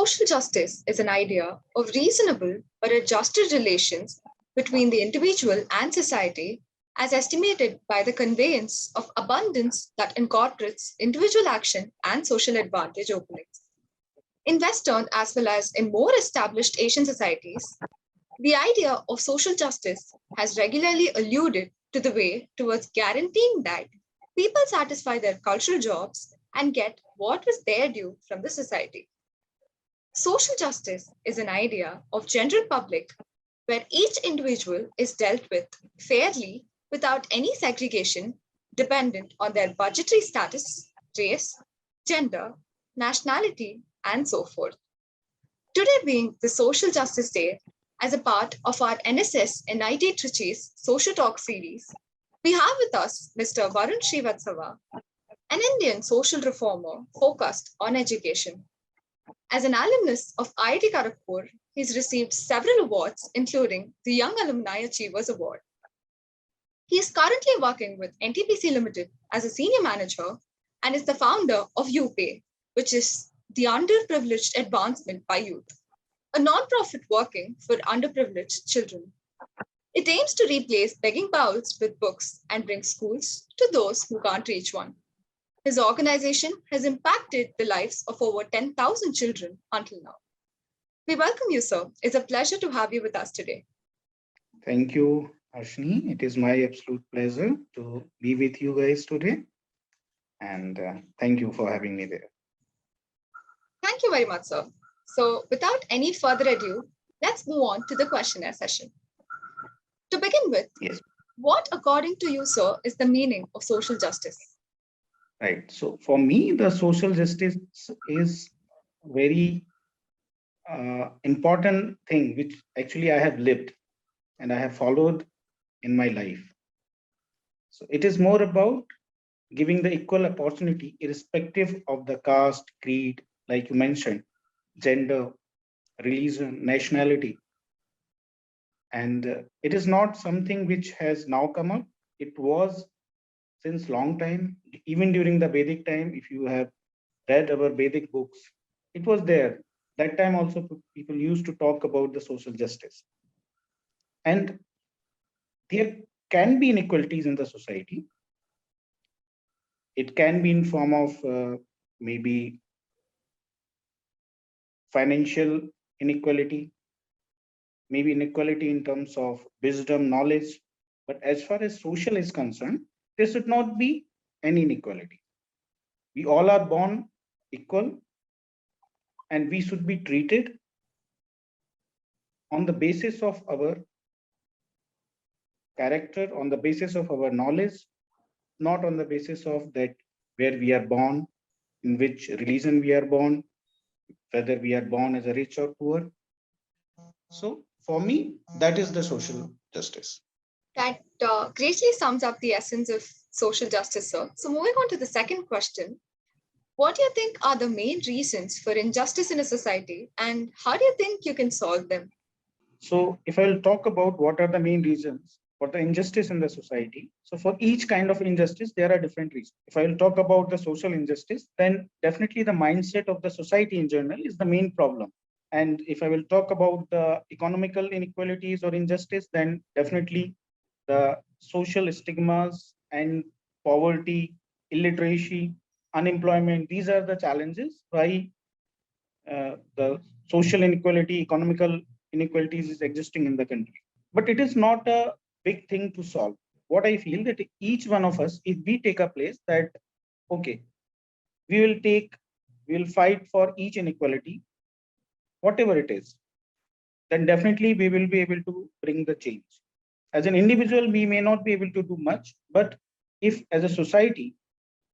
Social justice is an idea of reasonable or adjusted relations between the individual and society as estimated by the conveyance of abundance that incorporates individual action and social advantage openings. In Western as well as in more established Asian societies, the idea of social justice has regularly alluded to the way towards guaranteeing that people satisfy their cultural jobs and get what was their due from the society. Social justice is an idea of general public where each individual is dealt with fairly without any segregation dependent on their budgetary status, race, gender, nationality, and so forth. Today being the Social Justice Day, as a part of our NSS NIT Trichy's Socio-Talks series, we have with us Mr. Varun Shrivastava, an Indian social reformer focused on education. As an alumnus of IIT Kharagpur, he's received several awards, including the Young Alumni Achievers Award. He is currently working with NTPC Limited as a senior manager and is the founder of UPay, which is the Underprivileged Advancement by Youth, a non-profit working for underprivileged children. It aims to replace begging bowls with books and bring schools to those who can't reach one. His organization has impacted the lives of over 10,000 children until now. We welcome you, sir. It's a pleasure to have you with us today. Thank you, Ashni. It is my absolute pleasure to be with you guys today. And thank you for having me there. Thank you very much, sir. So without any further ado, let's move on to the questionnaire session. To begin with, yes. What, according to you, sir, is the meaning of social justice? Right. So for me, the social justice is very important thing, which actually I have lived and I have followed in my life. So it is more about giving the equal opportunity, irrespective of the caste, creed, like you mentioned, gender, religion, nationality. And it is not something which has now come up. It was since long time, even during the Vedic time. If you have read our Vedic books, it was there. That time also people used to talk about the social justice. And there can be inequalities in the society. It can be in form of maybe financial inequality, maybe inequality in terms of wisdom, knowledge. But as far as social is concerned, there should not be any inequality. We all are born equal, and we should be treated on the basis of our character, on the basis of our knowledge, not on the basis of that where we are born, in which religion we are born, whether we are born as a rich or poor. So for me, that is the social justice. That greatly sums up the essence of social justice, sir. So moving on to the second question, what do you think are the main reasons for injustice in a society, and how do you think you can solve them? So if I will talk about what are the main reasons for the injustice in the society, so for each kind of injustice, there are different reasons. If I will talk about the social injustice, then definitely the mindset of the society in general is the main problem. And if I will talk about the economical inequalities or injustice, then definitely the social stigmas and poverty, illiteracy, unemployment, these are the challenges why the social inequality, economical inequalities is existing in the country. But it is not a big thing to solve. What I feel that each one of us, if we take a place that, okay, we will fight for each inequality, whatever it is, then definitely we will be able to bring the change. As an individual, we may not be able to do much, but if as a society,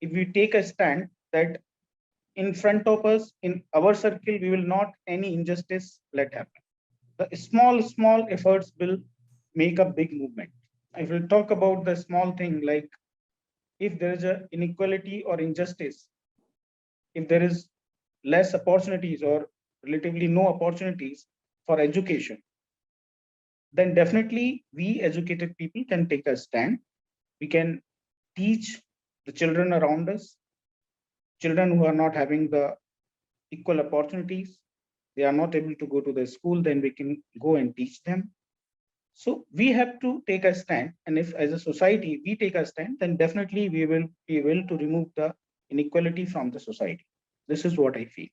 if we take a stand that in front of us, in our circle, we will not any injustice let happen. The small efforts will make a big movement. If we talk about the small thing, like if there is an inequality or injustice, if there is less opportunities or relatively no opportunities for education, then definitely we educated people can take a stand. We can teach the children around us, children who are not having the equal opportunities. they are not able to go to the school, then we can go and teach them. So we have to take a stand, and if as a society we take a stand, then definitely we will be able to remove the inequality from the society. This is what I feel.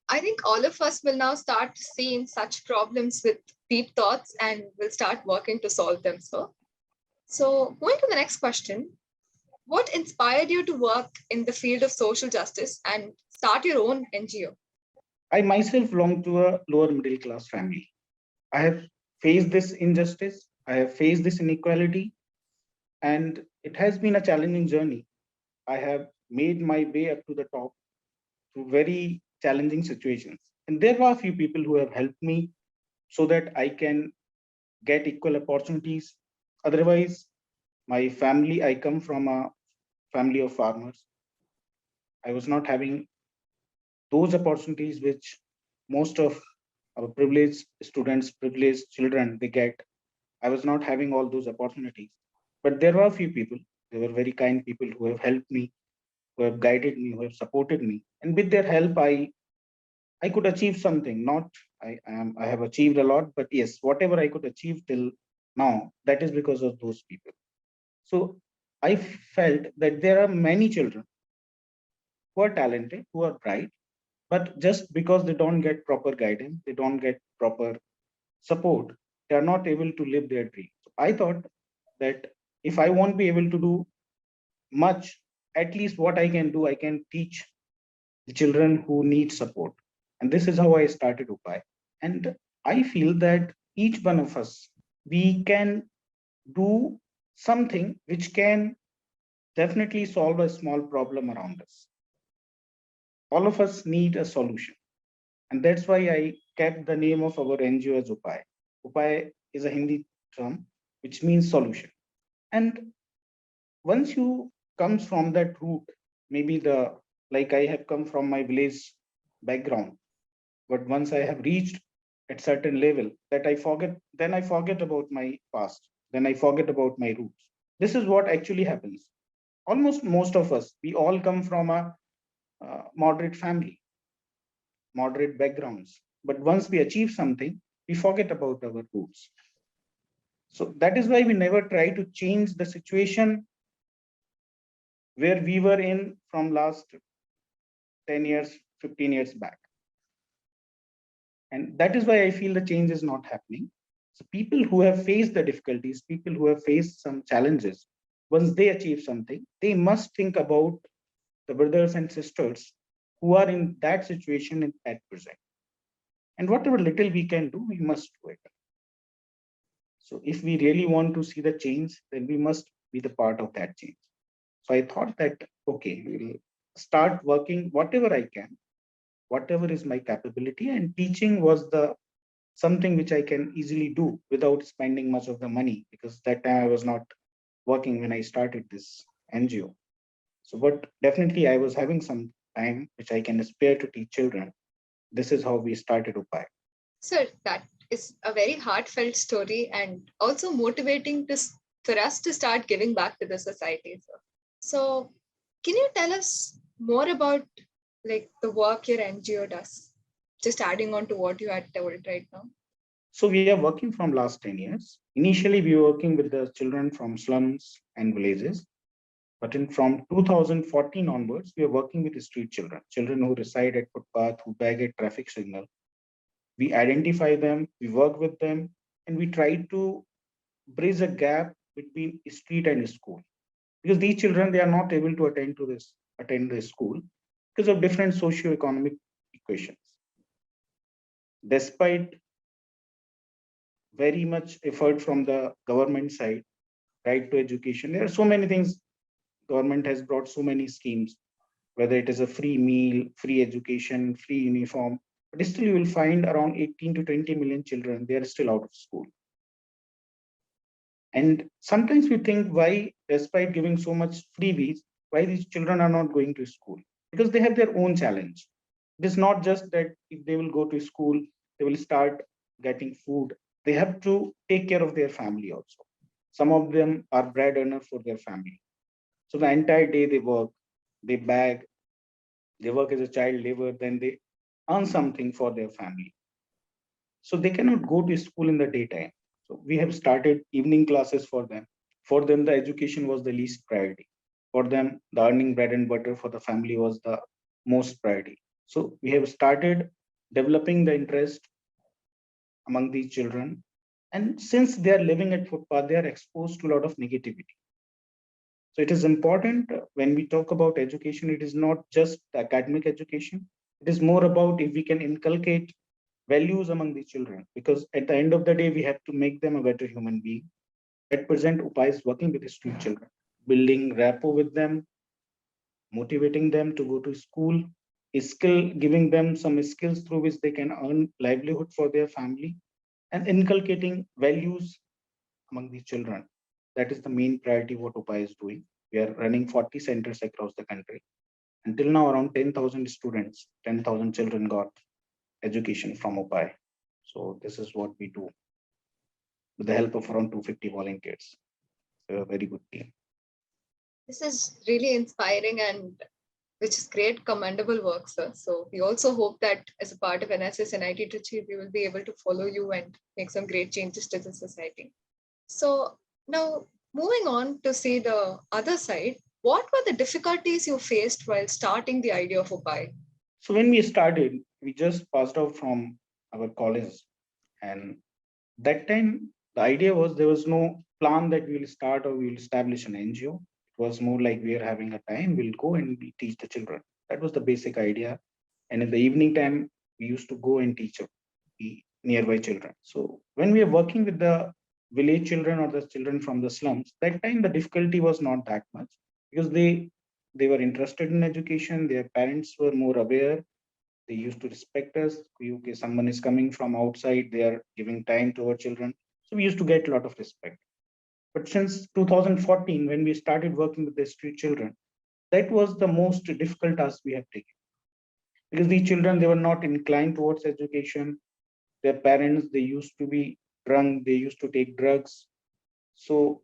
I think all of us will now start seeing such problems with deep thoughts and will start working to solve them. So going to the next question, what inspired you to work in the field of social justice and start your own NGO? I myself belong to a lower middle class family. I have faced this injustice, I have faced this inequality, and it has been a challenging journey. I have made my way up to the top through very challenging situations. And there were a few people who have helped me so that I can get equal opportunities. Otherwise, my family, I come from a family of farmers. I was not having those opportunities which most of our privileged students, privileged children, they get. I was not having all those opportunities. But there were a few people, they were very kind people who have helped me, who have guided me, who have supported me. And with their help, I could achieve something. Not I have achieved a lot, but yes, whatever I could achieve till now, that is because of those people. So I felt that there are many children who are talented, who are bright, but just because they don't get proper guidance, they don't get proper support, they are not able to live their dream. So I thought that if I won't be able to do much, at least what I can do, I can teach the children who need support. And this is how I started Upai. And I feel that each one of us, we can do something which can definitely solve a small problem around us. All of us need a solution. And that's why I kept the name of our NGO as Upai. Upai is a Hindi term which means solution. And once you comes from that root, maybe the like I have come from my village background, but once I have reached at certain level that I forget, then I forget about my past, then I forget about my roots. This is what actually happens. Almost most of us, we all come from a moderate family, moderate backgrounds. But once we achieve something, we forget about our roots. So that is why we never try to change the situation where we were in from last 10 years, 15 years back. And that is why I feel the change is not happening. So people who have faced the difficulties, people who have faced some challenges, once they achieve something, they must think about the brothers and sisters who are in that situation at present. And whatever little we can do, we must do it. So if we really want to see the change, then we must be the part of that change. So I thought that, okay, we'll start working whatever I can, whatever is my capability, and teaching was the something which I can easily do without spending much of the money, because that time I was not working when I started this NGO. So, but definitely I was having some time which I can spare to teach children. This is how we started Upai. Sir, that is a very heartfelt story and also motivating for us to start giving back to the society. So, can you tell us more about like the work your NGO does? Just adding on to what you had told right now. So we are working from last 10 years. Initially, we were working with the children from slums and villages. But from 2014 onwards, we are working with the street children, children who reside at footpath, who beg at traffic signal. We identify them, we work with them, and we try to bridge a gap between street and school. Because these children, they are not able to attend the school because of different socio-economic equations. Despite very much effort from the government side, right to education, there are so many things. Government has brought so many schemes, whether it is a free meal, free education, free uniform, but still you will find around 18 to 20 million children, they are still out of school. And sometimes we think why, despite giving so much freebies, why these children are not going to school? Because they have their own challenge. It is not just that if they will go to school, they will start getting food. They have to take care of their family also. Some of them are bread earner for their family. So the entire day they work, they beg, they work as a child labor, then they earn something for their family. So they cannot go to school in the daytime. So we have started evening classes for them. For them, the education was the least priority. For them, the earning bread and butter for the family was the most priority. So we have started developing the interest among these children. And since they are living at footpath, they are exposed to a lot of negativity. So it is important when we talk about education, it is not just academic education. It is more about if we can inculcate values among the children, because at the end of the day, we have to make them a better human being. At present, UPA is working with the street children, building rapport with them, motivating them to go to school, skill, giving them some skills through which they can earn livelihood for their family, and inculcating values among the children. That is the main priority what UPA is doing. We are running 40 centers across the country. Until now, around 10,000 students, 10,000 children got education from UPA. So this is what we do with the help of around 250 volunteers. So a very good team. This is really inspiring and which is great, commendable work, sir. So we also hope that as a part of NSS and IT Trichy, we will be able to follow you and make some great changes to the society. So now moving on to see the other side, what were the difficulties you faced while starting the idea of Upai? So when we started, we just passed out from our college, and that time the idea was there was no plan that we will start or we will establish an NGO. It was more like we are having a time, we'll go and we teach the children. That was the basic idea. And in the evening time, we used to go and teach the nearby children. So when we are working with the village children or the children from the slums, that time the difficulty was not that much because they were interested in education. Their parents were more aware. They used to respect us. Okay, someone is coming from outside, they are giving time to our children. So we used to get a lot of respect. But since 2014, when we started working with the street children, that was the most difficult task we have taken because these children they were not inclined towards education. Their parents they used to be drunk, they used to take drugs. So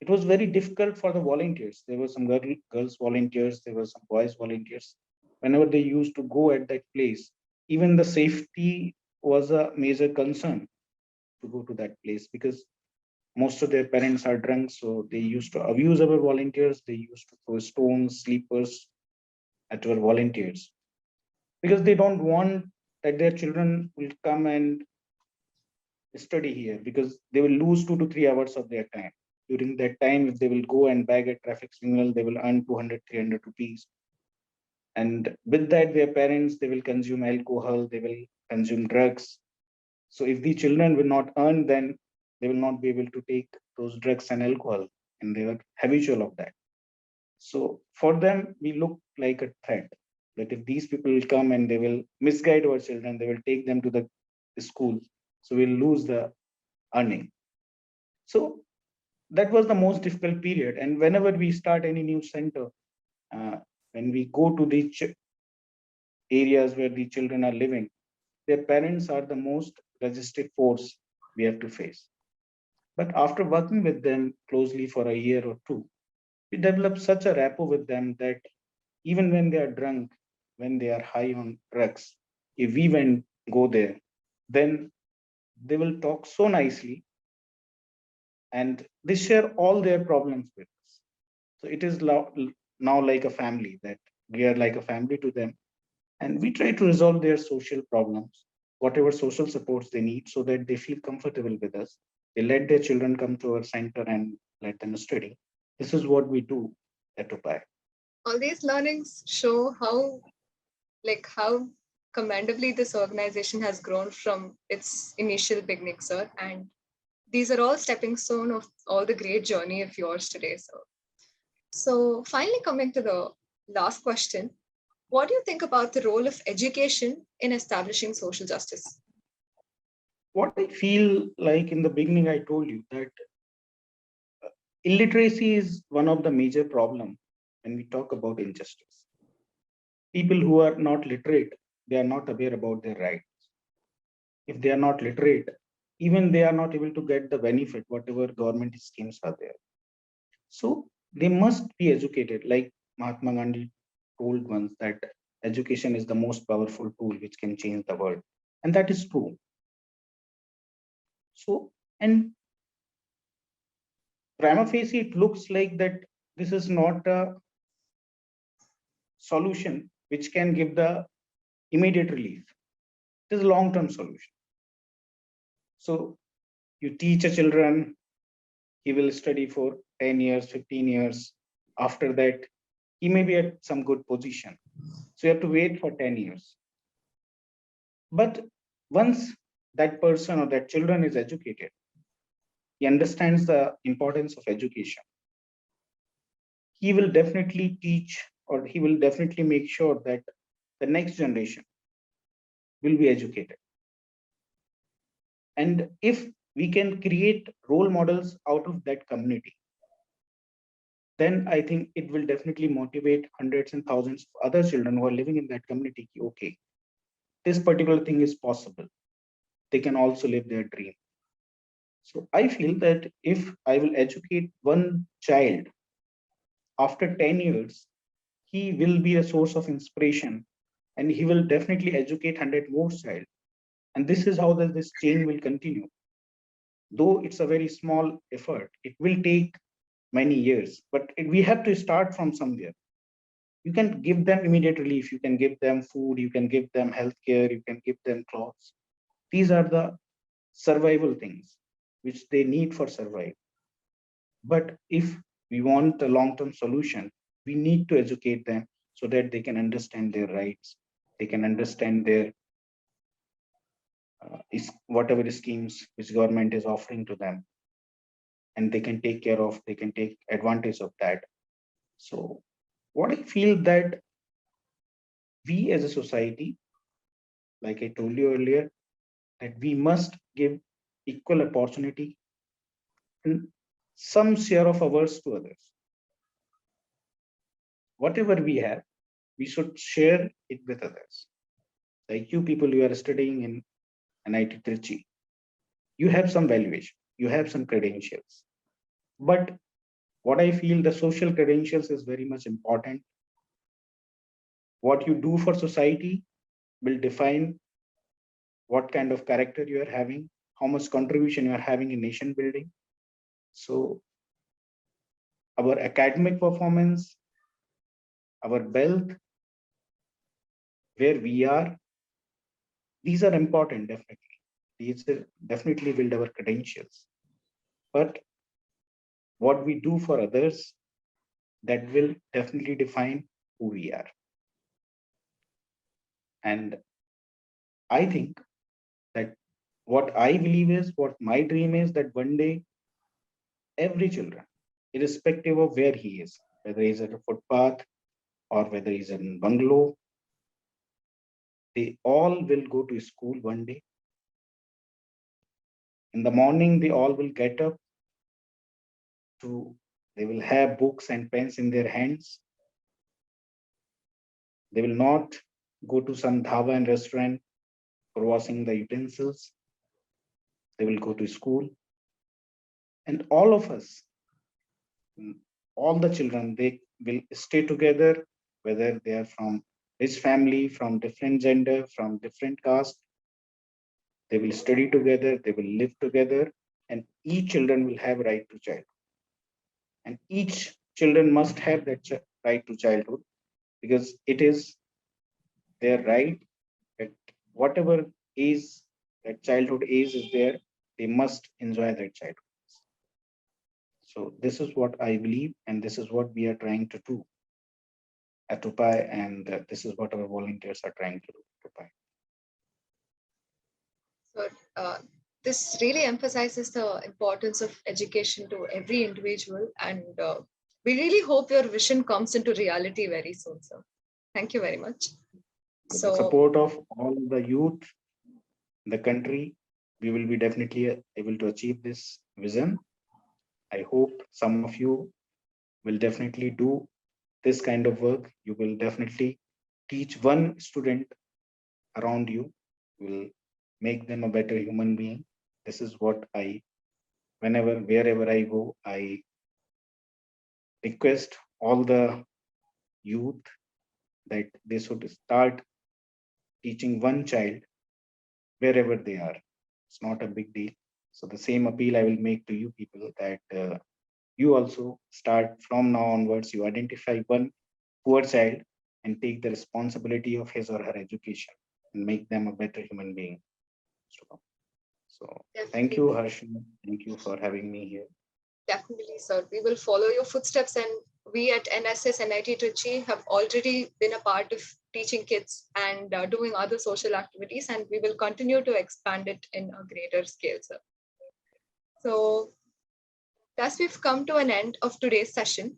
it was very difficult for the volunteers. There were some girls volunteers, there were some boys volunteers. Whenever they used to go at that place, even the safety was a major concern to go to that place because most of their parents are drunk. So they used to abuse our volunteers. They used to throw stones, sleepers at our volunteers because they don't want that their children will come and study here because they will lose 2 to 3 hours of their time. During that time, if they will go and bag a traffic signal, they will earn 200, 300 rupees. And with that, their parents, they will consume alcohol, they will consume drugs. So if the children will not earn, then they will not be able to take those drugs and alcohol, and they were habitual of that. So for them, we look like a threat that if these people will come and they will misguide our children, they will take them to the school. So we'll lose the earning. So that was the most difficult period. And whenever we start any new center, uh, when we go to the areas where the children are living, their parents are the most resistive force we have to face. But after working with them closely for a year or two, we develop such a rapport with them that even when they are drunk, when they are high on drugs, if we went go there, then they will talk so nicely and they share all their problems with us. So it is now like a family that we are like a family to them, and we try to resolve their social problems, whatever social supports they need, so that they feel comfortable with us. They let their children come to our center and let them study. This is what we do at Upai. All these learnings show how commendably this organization has grown from its initial beginning, sir. And these are all stepping stone of all the great journey of yours today, sir. So finally coming to the last question, what do you think about the role of education in establishing social justice? What I feel like in the beginning, I told you that illiteracy is one of the major problem when we talk about injustice. People who are not literate, they are not aware about their rights. If they are not literate, even they are not able to get the benefit, whatever government schemes are there. So they must be educated, like Mahatma Gandhi told once that education is the most powerful tool which can change the world. And that is true. So, and prima facie, it looks like that this is not a solution which can give the immediate relief. It is a long-term solution. So you teach a children, he will study for 10 years, 15 years. After that, he may be at some good position. So you have to wait for 10 years. But once that person or that children is educated, he understands the importance of education. He will definitely teach, or he will definitely make sure that the next generation will be educated. And if we can create role models out of that community, then I think it will definitely motivate hundreds and thousands of other children who are living in that community. Okay, this particular thing is possible. They can also live their dream. So I feel that if I will educate one child, after 10 years, he will be a source of inspiration and he will definitely educate 100 more child. And this is how this chain will continue. Though it's a very small effort, it will take many years, but we have to start from somewhere. You can give them immediate relief, you can give them food, you can give them healthcare, you can give them clothes. These are the survival things which they need for survival. But if we want a long-term solution, we need to educate them so that they can understand their rights, they can understand their whatever schemes which government is offering to them, and they can take care of, they can take advantage of that. So what I feel that we as a society, like I told you earlier, that we must give equal opportunity and some share of ours to others. Whatever we have, we should share it with others. Like you people, you are studying in NIT Trichy, you have some valuation, you have some credentials. But what I feel, the social credentials is very much important. What you do for society will define what kind of character you are having, how much contribution you are having in nation building. So our academic performance, our wealth, where we are, these are important, definitely. These definitely build our credentials. But what we do for others, that will definitely define who we are. And I think that what I believe is, what my dream is, that one day every children, irrespective of where he is, whether he's at a footpath or whether he's in bungalow, they all will go to school one day. In the morning, they all will get up to, they will have books and pens in their hands. They will not go to some dhaba and restaurant for washing the utensils. They will go to school. And all of us, all the children, they will stay together, whether they are from rich family, from different gender, from different caste. They will study together, they will live together, and each children will have right to child. And each children must have that right to childhood, because it is their right that whatever age, that childhood age is there, they must enjoy their childhood. So this is what I believe, and this is what we are trying to do at Upai, and this is what our volunteers are trying to do at Upai. So this really emphasizes the importance of education to every individual, and we really hope your vision comes into reality very soon, sir. Thank you very much. With the So, support of all the youth in the country, we will be definitely able to achieve this vision. I hope some of you will definitely do this kind of work. You will definitely teach one student around you, will make them a better human being. This is what I, whenever, wherever I go, I request all the youth that they should start teaching one child wherever they are. It's not a big deal. So the same appeal I will make to you people, that you also start from now onwards, you identify one poor child and take the responsibility of his or her education and make them a better human being. So thank you, Definitely. Harshina. Thank you for having me here. Definitely, sir. We will follow your footsteps, and we at NSS NIT Trichy have already been a part of teaching kids and doing other social activities, and we will continue to expand it in a greater scale, sir. So, thus we've come to an end of today's session.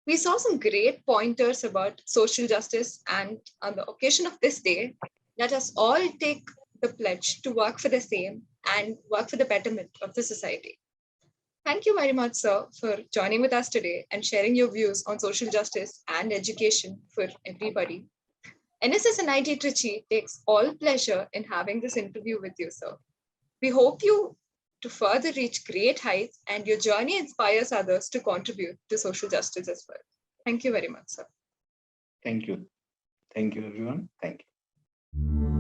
We saw some great pointers about social justice, and on the occasion of this day, let us all take the pledge to work for the same and work for the betterment of the society. Thank you very much, sir, for joining with us today and sharing your views on social justice and education for everybody. NSS and IT Trichy takes all pleasure in having this interview with you, sir. We hope you to further reach great heights and your journey inspires others to contribute to social justice as well. Thank you very much, sir. Thank you. Thank you, everyone. Thank you.